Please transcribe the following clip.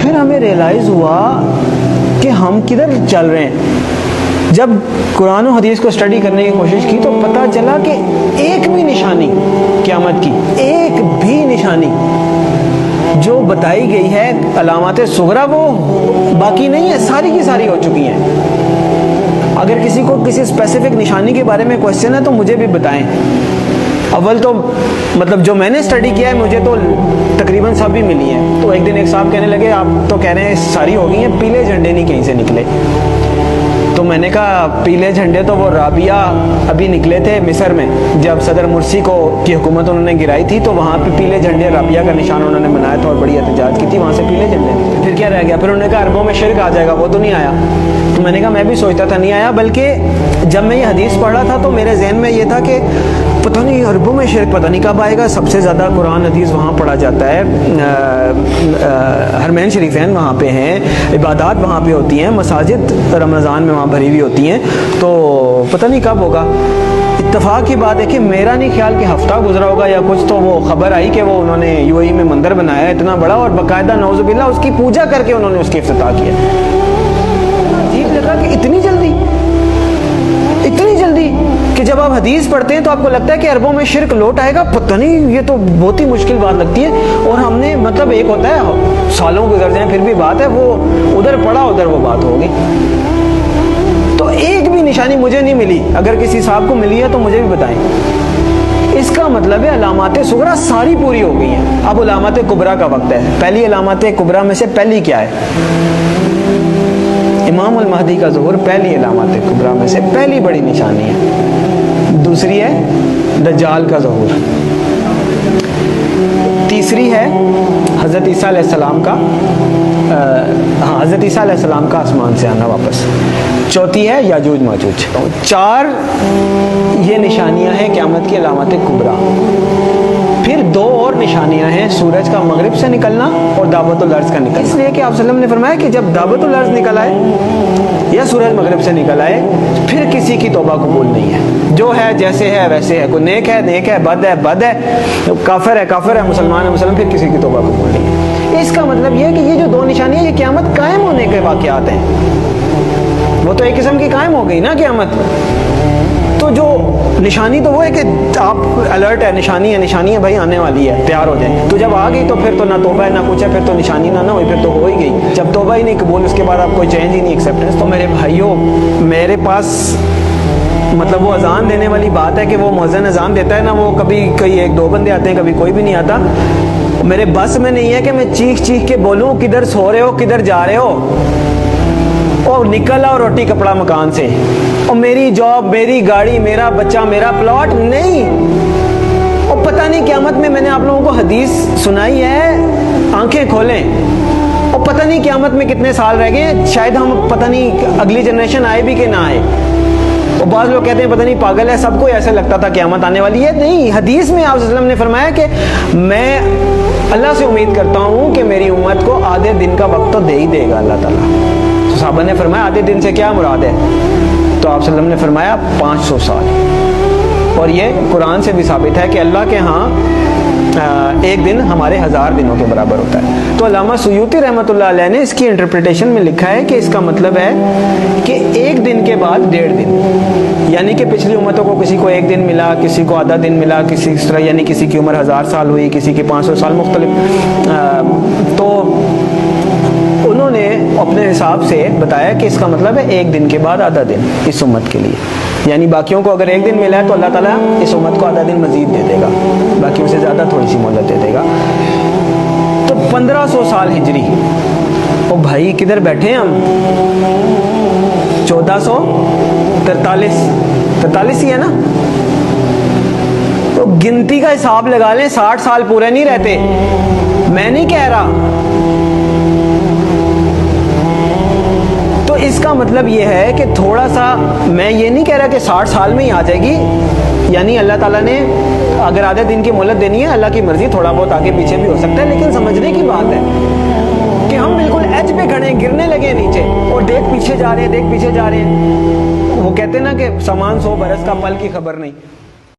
پھر ہمیں ریئلائز ہوا کہ ہم کدھر چل رہے ہیں. جب قرآن و حدیث کو اسٹڈی کرنے کی کوشش کی تو پتہ چلا کہ ایک بھی نشانی قیامت کی، ایک بھی نشانی جو بتائی گئی ہے علامات صغریٰ وہ باقی نہیں ہے، ساری کی ساری ہو چکی ہیں. اگر کسی کو کسی اسپیسیفک نشانی کے بارے میں کوشچن ہے تو مجھے بھی بتائیں. اول تو مطلب جو میں نے اسٹڈی کیا ہے مجھے تو تقریباً سب بھی ملی ہیں. تو ایک دن ایک صاحب کہنے لگے آپ تو کہہ رہے ہیں ساری ہو گئی ہیں، پیلے جھنڈے نہیں کہیں سے نکلے. تو میں نے کہا پیلے جھنڈے تو وہ رابعہ ابھی نکلے تھے مصر میں، جب صدر مرسی کی حکومت انہوں نے گرائی تھی تو وہاں پہ پیلے جھنڈے رابعہ کا نشان انہوں نے بنایا تھا اور بڑی احتجاج کی تھی، وہاں سے پیلے جھنڈے نکلے. پھر کیا رہ گیا؟ پھر انہوں نے کہا عربوں میں شرک آ جائے گا، وہ تو نہیں آیا. تو میں نے کہا میں بھی سوچتا تھا نہیں آیا، بلکہ جب میں یہ حدیث پڑھ رہا تھا تو میرے ذہن میں یہ تھا کہ پتہ نہیں عربوں میں شرک پتہ نہیں کب آئے گا. سب سے زیادہ قرآن حدیث وہاں پڑھا جاتا ہے، حرمین شریفین وہاں پہ ہیں، عبادات وہاں پہ ہوتی ہیں، مساجد رمضان میں وہاں بھری ہوئی ہوتی ہیں، تو پتہ نہیں کب ہوگا. اتفاق کی بات ہے کہ میرا نہیں خیال کہ ہفتہ گزرا ہوگا یا کچھ، تو وہ خبر آئی کہ وہ انہوں نے یو اے ای میں مندر بنایا اتنا بڑا اور باقاعدہ نعوذ باللہ اس کی پوجا کر کے انہوں نے اس کی افتتاح کیا. عجیب لگا کہ اتنی جلدی کہ جب آپ حدیث پڑھتے ہیں تو آپ کو لگتا ہے کہ عربوں میں شرک لوٹ آئے گا، پتہ نہیں یہ تو بہت ہی مشکل بات لگتی ہے. اور ہم نے مطلب ایک ہوتا ہے سالوں گزر جائیں پھر بھی بات ہے، وہ ادھر پڑا ادھر وہ بات ہوگی. تو ایک بھی نشانی مجھے نہیں ملی، اگر کسی صاحب کو ملی ہے تو مجھے بھی بتائیں. اس کا مطلب ہے علامات صغریٰ ساری پوری ہو گئی ہیں. اب علامات کبریٰ کا وقت ہے. پہلی علامات کبریٰ میں سے پہلی کیا ہے؟ امام المہدی کا ظہور پہلی علامات کبریٰ میں سے پہلی بڑی نشانی ہے. دوسری ہے دجال کا ظہور. تیسری ہے حضرت عیسیٰ علیہ السلام کا حضرت عیسیٰ علیہ السلام کا آسمان سے آنا واپس. چوتھی ہے یاجوج ماجوج. 4 یہ نشانیاں ہیں قیامت کی علامات کبریٰ. پھر 2 اور نشانیاں ہیں، سورج کا مغرب سے نکلنا اور دعوت الارض کا نکلنا. اس لیے کہ آپ صلی اللہ علیہ وسلم نے فرمایا کہ جب دعوت الارض نکل آئے یا سورج مغرب سے نکل آئے پھر کسی کی توبہ قبول نہیں ہے. جو ہے جیسے ہے ویسے ہے، کوئی نیک ہے نیک ہے، بد ہے بد ہے، کافر ہے مسلمان ہے مسلمان، پھر کسی کی توبہ قبول نہیں ہے. اس کا مطلب یہ ہے کہ یہ جو 2 نشانیاں یہ قیامت قائم ہونے کے واقعات ہیں. وہ تو ایک قسم کی قائم ہو گئی نا قیامت. تو جو نشانی تو وہ ہے کہ آپ الرٹ ہے، نشانی ہے بھائی آنے والی ہے، تیار ہو جائیں. تو جب آ گئی تو پھر تو نہ توبہ ہے نہ کچھ ہے، پھر تو نشانی نہ ہوئی، پھر تو ہو ہی گئی. جب توبہ ہی نہیں قبول، اس کے بعد آپ کوئی چینج ہی نہیں ایکسیپٹنس. تو میرے بھائیوں، میرے پاس مطلب وہ اذان دینے والی بات ہے کہ وہ مؤذن اذان دیتا ہے نا، وہ کبھی کوئی 1-2 بندے آتے ہیں، کبھی کوئی بھی نہیں آتا. میرے بس میں نہیں ہے کہ میں چیخ کے بولوں کدھر سو رہے ہو کدھر جا رہے ہو، اور نکل آؤ روٹی کپڑا مکان سے، اور میری جاب میری گاڑی میرا بچہ میرا پلاٹ نہیں. اور پتہ نہیں قیامت میں نے آپ لوگوں کو حدیث سنائی ہے، آنکھیں کھولیں. اور پتہ نہیں قیامت میں کتنے سال رہ گئے، شاید ہم پتہ نہیں اگلی جنریشن آئے بھی کہ نہ آئے. اور بعض لوگ کہتے ہیں پتہ نہیں پاگل ہے، سب کو ایسے لگتا تھا قیامت آنے والی ہے. نہیں، حدیث میں آپ صلی اللہ علیہ وسلم نے فرمایا کہ میں اللہ سے امید کرتا ہوں کہ میری امت کو آدھے دن کا وقت تو دے ہی دے گا اللہ تعالیٰ. تو صحابہ نے فرمایا آدھے دن سے کیا مراد ہے؟ تو آپ صلی اللہ علیہ وسلم نے فرمایا 500 سال. اور یہ قرآن سے بھی ثابت ہے کہ اللہ کے ہاں ایک دن ہمارے 1000 دنوں کے برابر ہوتا ہے. تو علامہ سیوطی رحمۃ اللہ علیہ نے اس کی انٹرپریٹیشن میں لکھا ہے کہ اس کا مطلب ہے کہ ایک دن کے بعد 1.5 دن، یعنی کہ پچھلی امتوں کو کسی کو 1 دن ملا، کسی کو آدھا دن ملا، کسی اس طرح، یعنی کسی کی عمر 1000 سال ہوئی، کسی کی 500 سال، مختلف. تو انہوں نے اپنے حساب سے بتایا کہ اس کا مطلب ہے 1 دن کے بعد آدھا دن اس امت کے لیے. یعنی باقیوں کو اگر 1 دن ملا ہے تو اللہ تعالیٰ اس امت کو آدھا دن مزید دے دے گا، باقیوں سے زیادہ تھوڑی سی مہلت دے دے گا. تو 1500 سال ہجری. او بھائی کدھر بیٹھے ہیں ہم؟ 1443 ہی ہے نا. تو گنتی کا حساب لگا لیں، 60 سال پورے نہیں رہتے. میں نہیں کہہ رہا. تو اس کا مطلب یہ ہے کہ تھوڑا سا، میں یہ نہیں کہہ رہا کہ 60 سال میں ہی آ جائے گی، یعنی اللہ تعالیٰ نے اگر آدھے دن کی مہلت دینی ہے، اللہ کی مرضی، تھوڑا بہت آگے پیچھے بھی ہو سکتا ہے. لیکن سمجھنے کی بات ہے کہ ہم بالکل ایج پہ کھڑے ہیں، گرنے لگے نیچے، اور دیکھ پیچھے جا رہے ہیں. وہ کہتے ہیں نا کہ سامان 100 برس کا، پل کی خبر نہیں.